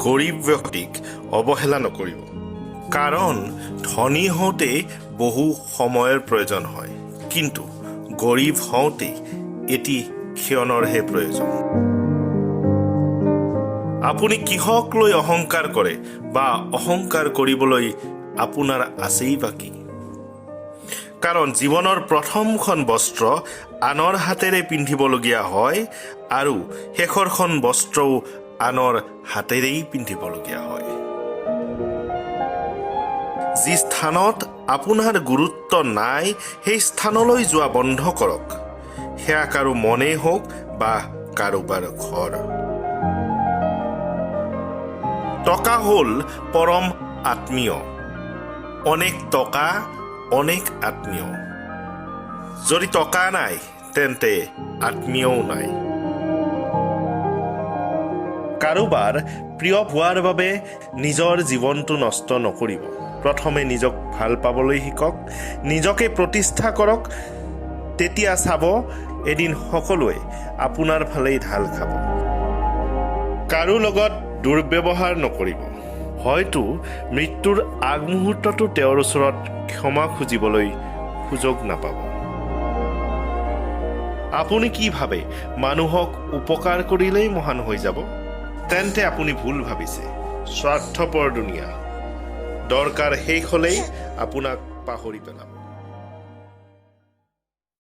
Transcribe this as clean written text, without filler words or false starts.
গৰীব ব্যক্তিক অৱহেলা নকৰিব, কাৰণ ধনী হওঁতে বহু সময়ৰ প্ৰয়োজন হয়, কিন্তু গৰীব হওঁতে এটি ক্ষণৰহে প্ৰয়োজন। আপুনি কিহক লৈ অহংকাৰ কৰে বা অহংকাৰ কৰিবলৈ আপোনাৰ আছেই বা কি? কাৰণ জীৱনৰ প্ৰথমখন বস্ত্ৰ আনৰ হাতেৰে পিন্ধিবলগীয়া হয় আৰু শেষৰখন বস্ত্ৰও আনৰ হাতেৰেই পিন্ধিবলগীয়া হয়। যি স্থানত আপোনাৰ গুৰুত্ব নাই সেই স্থানলৈ যোৱা বন্ধ কৰক, সেয়া কাৰো মনেই হওক বা কাৰোবাৰ ঘৰ। টকা হ'ল পৰম আত্মীয়, অনেক টকা অনেক আত্মীয়। যদি টকা নাই তেন্তে আত্মীয়ও নাই। কাৰোবাৰ প্ৰিয় হোৱাৰ বাবে নিজৰ জীৱনটো নষ্ট নকৰিব। প্ৰথমে নিজক ভাল পাবলৈ শিকক, নিজকে প্ৰতিষ্ঠা কৰক, তেতিয়া চাব এদিন সকলোৱে আপোনাৰ ফালেই ঢাল খাব। কাৰো লগত দুৰ্ব্যৱহাৰ নকৰিব, হয়তো মৃত্যুৰ আগমুহূৰ্ততো তেওঁৰ ওচৰত ক্ষমা খুজিবলৈ সুযোগ নাপাব। আপুনি কি ভাবে মানুহক উপকাৰ কৰিলেই মহান হৈ যাব? তেন্তে আপুনি ভুল ভাবিছে। স্বাৰ্থপৰ দুনিয়া, দৰকাৰ শেষ হ'লেই আপোনাক পাহৰি পেলাব।